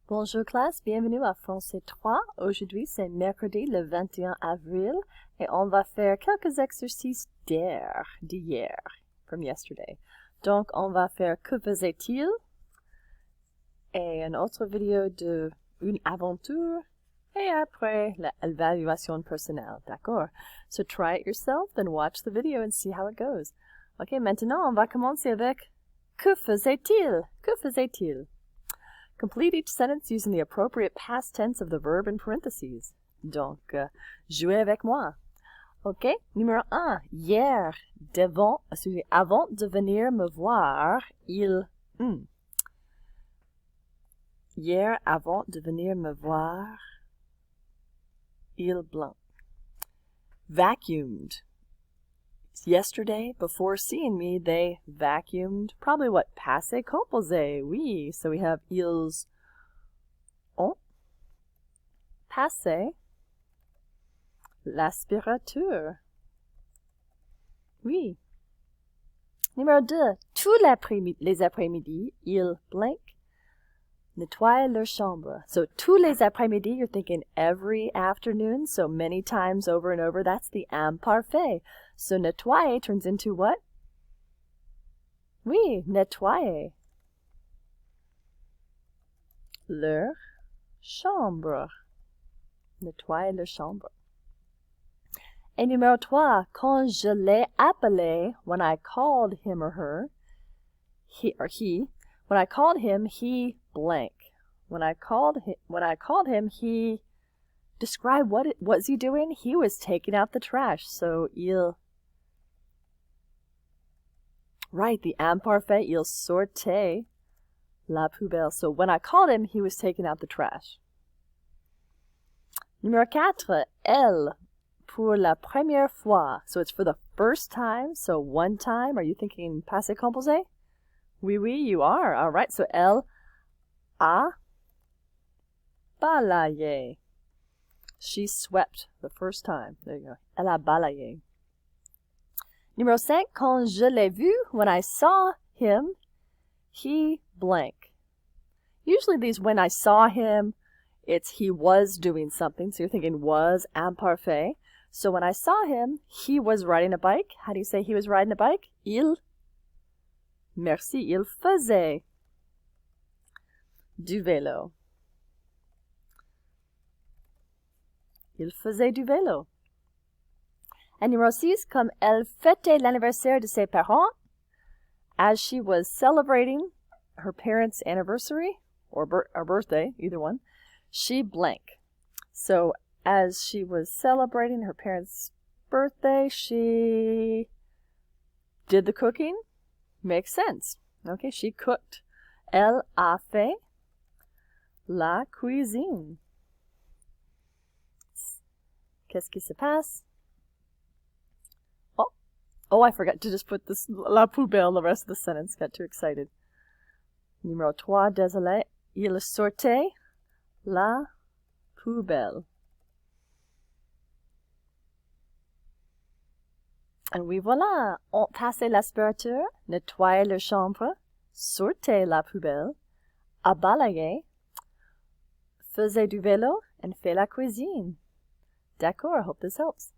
Bonjour classe, bienvenue à Français 3. Aujourd'hui, c'est mercredi le 21 avril et on va faire quelques exercices d'hier, from yesterday. Donc, on va faire que faisait-il et une autre vidéo de une aventure et après l'évaluation personnelle, d'accord? So try it yourself, then watch the video and see how it goes. Ok, maintenant, on va commencer avec que faisait-il? Que faisait-il? Complete each sentence using the appropriate past tense of the verb in parentheses. Donc, jouez avec moi. OK? Numéro 1. Hier, avant de venir me voir, il... Hier, avant de venir me voir, il blanc. Vacuumed. Yesterday, before seeing me, they vacuumed. Probably what? Passé composé. Oui. So we have ils ont passé l'aspirateur. Oui. Numéro 2. Tous les après-midi, ils blank nettoient leur chambre. So tous les après-midi, you're thinking every afternoon, so many times over and over. That's the imparfait. So nettoyer turns into what? Oui, nettoyer. Leur chambre. Nettoyer leur chambre. Et numéro 3, quand je l'ai appelé, when I called him or her, when I called him, he blank. When I called him, he described what was he doing? He was taking out the trash. So il right, the imparfait, il sortait la poubelle. So when I called him, he was taking out the trash. Numéro 4, elle, pour la première fois. So it's for the first time, so one time. Are you thinking passé composé? Oui, oui, you are. All right, so elle a balayé. She swept the first time. There you go. Elle a balayé. Numéro 5, quand je l'ai vu, when I saw him, he blank. Usually these, when I saw him, it's he was doing something. So you're thinking was imparfait. So when I saw him, he was riding a bike. How do you say he was riding a bike? Merci, il faisait du vélo. Il faisait du vélo. And numéro 6, comme elle fêtait l'anniversaire de ses parents, as she was celebrating her parents' anniversary, or birthday, either one, she blank. So as she was celebrating her parents' birthday, she did the cooking. Makes sense. Okay, she cooked. Elle a fait la cuisine. Qu'est-ce qui se passe? Oh, I forgot to just put this la poubelle, the rest of the sentence. Got too excited. Numéro 3, désolé. Il sortait la poubelle. And oui, voilà. On passait l'aspirateur, nettoyait leur chambre, sortait la poubelle, a balayé, faisait du vélo, and fait la cuisine. D'accord, I hope this helps.